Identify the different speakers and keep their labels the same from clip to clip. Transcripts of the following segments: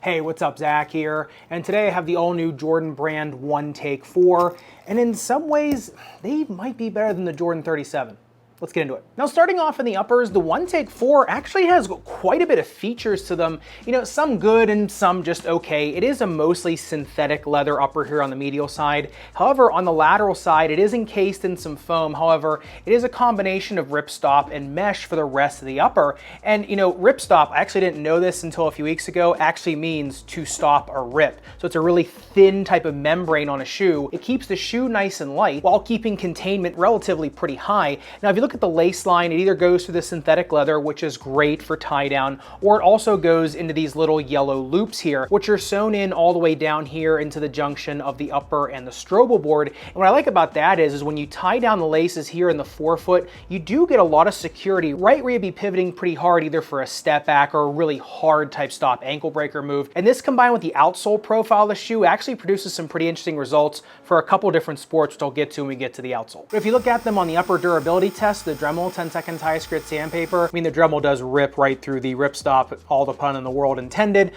Speaker 1: Hey, what's up? Zach here, and today I have the all-new Jordan brand One Take 4, and in some ways, they might be better than the Jordan 37. Let's get into it. Now, starting off in the uppers, the One Take 4 actually has quite a bit of features to them. You know, some good and some just okay. It is a mostly synthetic leather upper here on the medial side. However, on the lateral side, it is encased in some foam. However, it is a combination of ripstop and mesh for the rest of the upper. And you know, ripstop, I actually didn't know this until a few weeks ago, actually means to stop a rip. So it's a really thin type of membrane on a shoe. It keeps the shoe nice and light while keeping containment relatively pretty high. Now, if you look at the lace line, it either goes through the synthetic leather, which is great for tie down, or it also goes into these little yellow loops here, which are sewn in all the way down here into the junction of the upper and the strobel board. And what I like about that is when you tie down the laces here in the forefoot, you do get a lot of security right where you'd be pivoting pretty hard, either for a step back or a really hard type stop ankle breaker move. And this combined with the outsole profile of the shoe actually produces some pretty interesting results for a couple different sports, which I'll get to when we get to the outsole. But if you look at them on the upper durability test, the Dremel 10-second tie grit sandpaper, I mean, the Dremel does rip right through the ripstop, all the pun in the world intended.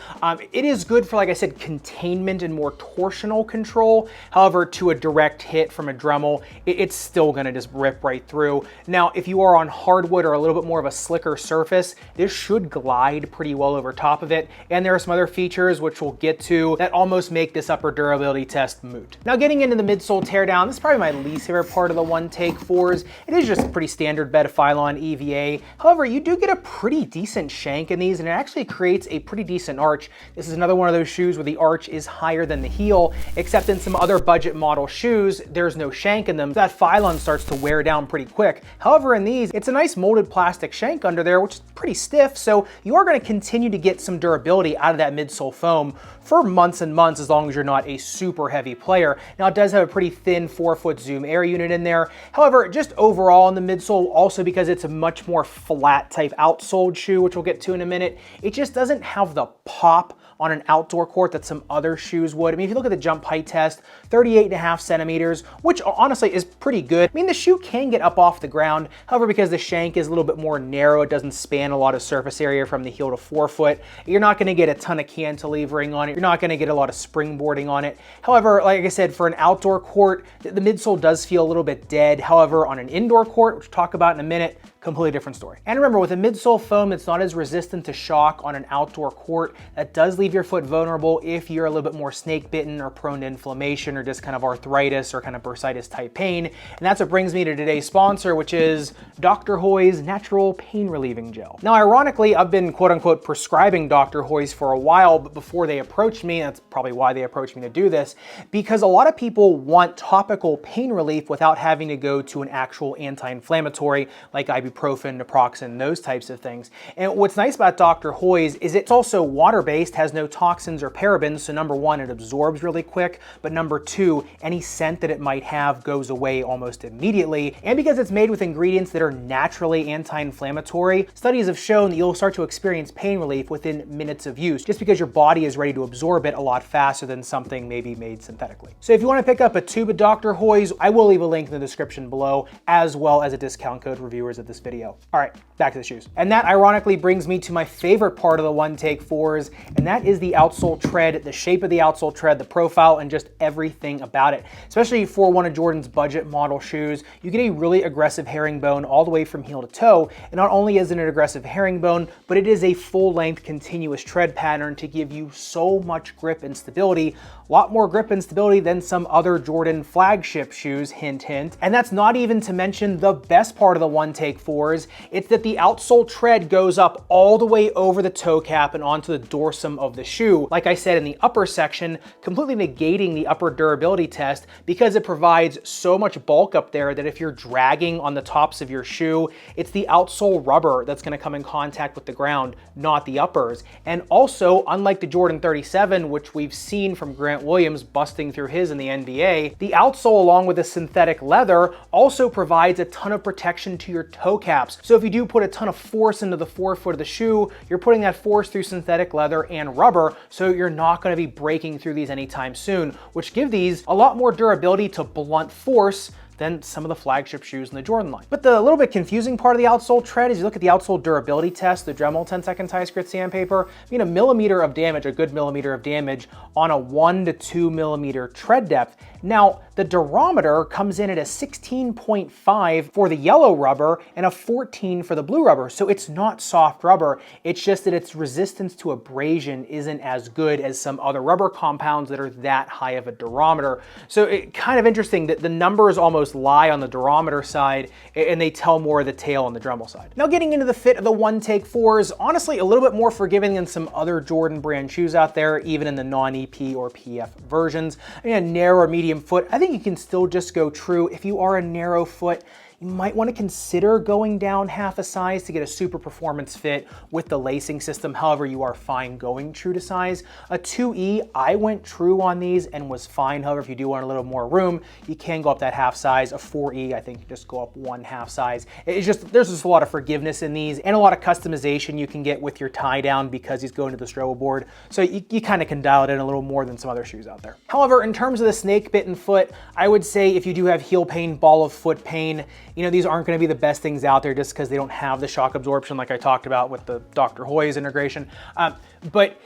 Speaker 1: It is good for, like I said, containment and more torsional control. However, to a direct hit from a Dremel, it's still gonna just rip right through. Now, if you are on hardwood or a little bit more of a slicker surface, this should glide pretty well over top of it. And there are some other features, which we'll get to, that almost make this upper durability test moot. Now, getting into the midsole teardown, this is probably my least favorite part of the One Take 4s. It is just pretty standard bed of Phylon EVA. However, you do get a pretty decent shank in these, and it actually creates a pretty decent arch. This is another one of those shoes where the arch is higher than the heel, except in some other budget model shoes, there's no shank in them. That Phylon starts to wear down pretty quick. However, in these, it's a nice molded plastic shank under there, which is pretty stiff, so you are going to continue to get some durability out of that midsole foam for months and months, as long as you're not a super heavy player. Now, it does have a pretty thin 4-foot zoom air unit in there. However, just overall in the midsole, also because it's a much more flat type outsoled shoe, which we'll get to in a minute, it just doesn't have the pop on an outdoor court that some other shoes would. I mean, if you look at the jump height test, 38.5 centimeters, which honestly is pretty good. I mean, the shoe can get up off the ground. However, because the shank is a little bit more narrow, it doesn't span a lot of surface area from the heel to forefoot. You're not gonna get a ton of cantilevering on it. You're not gonna get a lot of springboarding on it. However, like I said, for an outdoor court, the midsole does feel a little bit dead. However, on an indoor court, which we'll talk about in a minute, completely different story. And remember, with a midsole foam, it's not as resistant to shock on an outdoor court. That does leave your foot vulnerable if you're a little bit more snake bitten or prone to inflammation or just kind of arthritis or kind of bursitis type pain. And that's what brings me to today's sponsor, which is Dr. Hoy's Natural Pain Relieving Gel. Now, ironically, I've been quote unquote prescribing Dr. Hoy's for a while, but before they approached me, that's probably why they approached me to do this, because a lot of people want topical pain relief without having to go to an actual anti-inflammatory like ibuprofen, naproxen, those types of things. And what's nice about Dr. Hoy's is it's also water-based, has no toxins or parabens, so number one, it absorbs really quick, but number two, any scent that it might have goes away almost immediately. And because it's made with ingredients that are naturally anti-inflammatory, studies have shown that you'll start to experience pain relief within minutes of use, just because your body is ready to absorb it a lot faster than something maybe made synthetically. So if you want to pick up a tube of Dr. Hoy's, I will leave a link in the description below, as well as a discount code for viewers of this video. All right, back to the shoes. And that ironically brings me to my favorite part of the One Take 4s, and that is the outsole tread, the shape of the outsole tread, the profile, and just everything about it. Especially for one of Jordan's budget model shoes, you get a really aggressive herringbone all the way from heel to toe. And not only is it an aggressive herringbone, but it is a full-length continuous tread pattern to give you so much grip and stability, a lot more grip and stability than some other Jordan flagship shoes, hint, hint. And that's not even to mention the best part of the One Take 4s. It's that the outsole tread goes up all the way over the toe cap and onto the dorsum of the shoe. Like I said in the upper section, completely negating the upper durability test because it provides so much bulk up there that if you're dragging on the tops of your shoe, it's the outsole rubber that's gonna come in contact with the ground, not the uppers. And also, unlike the Jordan 37, which we've seen from Grant Williams busting through his in the NBA, the outsole along with the synthetic leather also provides a ton of protection to your toe caps. So if you do put a ton of force into the forefoot of the shoe, you're putting that force through synthetic leather and rubber, so you're not gonna be breaking through these anytime soon, which give these a lot more durability to blunt force than some of the flagship shoes in the Jordan line. But the little bit confusing part of the outsole tread is you look at the outsole durability test, the Dremel 10-second tie grit sandpaper, a millimeter of damage, a good millimeter of damage on a 1 to 2 millimeter tread depth. Now, the durometer comes in at a 16.5 for the yellow rubber and a 14 for the blue rubber. So it's not soft rubber. It's just that its resistance to abrasion isn't as good as some other rubber compounds that are that high of a durometer. So it's kind of interesting that the numbers almost lie on the durometer side and they tell more of the tale on the Dremel side. Now getting into the fit of the One Take 4s, honestly a little bit more forgiving than some other Jordan brand shoes out there, even in the non-EP or PF versions. A narrow or medium foot, I think you can still just go true. If you are a narrow foot, you might want to consider going down half a size to get a super performance fit with the lacing system. However, you are fine going true to size. A 2E, I went true on these and was fine. However, if you do want a little more room, you can go up that half size. A 4E, I think you just go up 1/2 size. It's just, there's just a lot of forgiveness in these and a lot of customization you can get with your tie down because he's going to the strobo board. So you kind of can dial it in a little more than some other shoes out there. However, in terms of the snake bitten foot, I would say if you do have heel pain, ball of foot pain, these aren't going to be the best things out there just because they don't have the shock absorption like I talked about with the Dr. Hoy's integration. But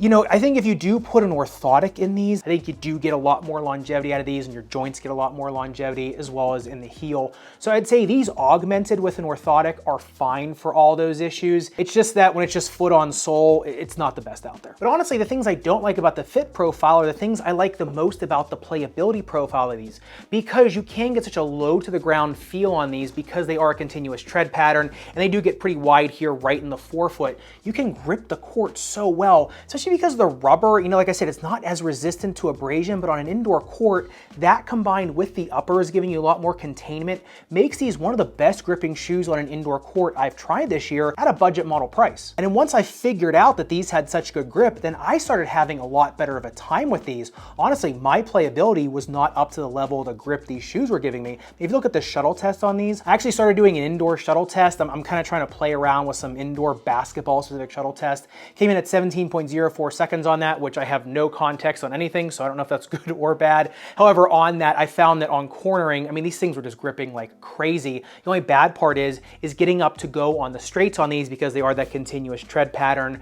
Speaker 1: I think if you do put an orthotic in these, I think you do get a lot more longevity out of these and your joints get a lot more longevity as well as in the heel. So I'd say these augmented with an orthotic are fine for all those issues. It's just that when it's just foot on sole, it's not the best out there. But honestly, the things I don't like about the fit profile are the things I like the most about the playability profile of these, because you can get such a low to the ground feel on these because they are a continuous tread pattern and they do get pretty wide here right in the forefoot. You can grip the court so well, especially because the rubber, like I said, it's not as resistant to abrasion, but on an indoor court, that combined with the uppers giving you a lot more containment makes these one of the best gripping shoes on an indoor court I've tried this year at a budget model price. And then once I figured out that these had such good grip, then I started having a lot better of a time with these. Honestly, my playability was not up to the level of the grip these shoes were giving me. If you look at the shuttle test on these, I actually started doing an indoor shuttle test. I'm kind of trying to play around with some indoor basketball specific shuttle test. Came in at 17.04 seconds on that, which I have no context on anything, so I don't know if that's good or bad. However, on that, I found that on cornering, these things were just gripping like crazy. The only bad part is getting up to go on the straights on these because they are that continuous tread pattern,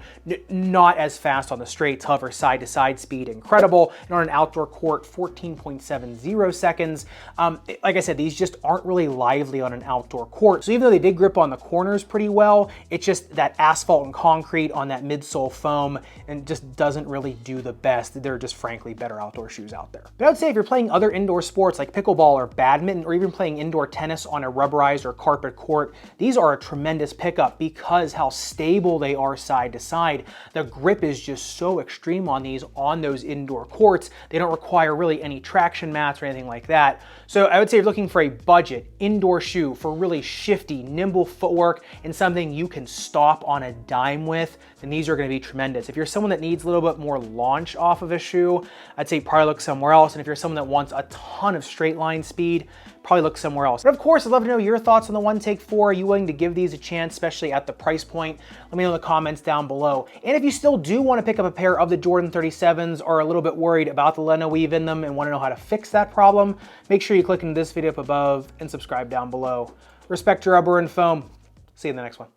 Speaker 1: not as fast on the straights. However, side to side speed, incredible. And on an outdoor court, 14.70 seconds. Like I said, these just aren't really lively on an outdoor court. So even though they did grip on the corners pretty well, it's just that asphalt and concrete on that midsole foam and just doesn't really do the best. They're just frankly better outdoor shoes out there. But I would say if you're playing other indoor sports like pickleball or badminton, or even playing indoor tennis on a rubberized or carpet court, these are a tremendous pickup because how stable they are side to side. The grip is just so extreme on these on those indoor courts. They don't require really any traction mats or anything like that. So I would say if you're looking for a budget indoor shoe for really shifty, nimble footwork and something you can stop on a dime with, then these are going to be tremendous. If you're someone that needs a little bit more launch off of a shoe, I'd say probably look somewhere else. And if you're someone that wants a ton of straight line speed, probably look somewhere else. But of course, I'd love to know your thoughts on the One Take 4. Are you willing to give these a chance, especially at the price point? Let me know in the comments down below. And if you still do want to pick up a pair of the Jordan 37s or are a little bit worried about the Leno weave in them and want to know how to fix that problem, make sure you click into this video up above and subscribe down below. Respect your rubber and foam. See you in the next one.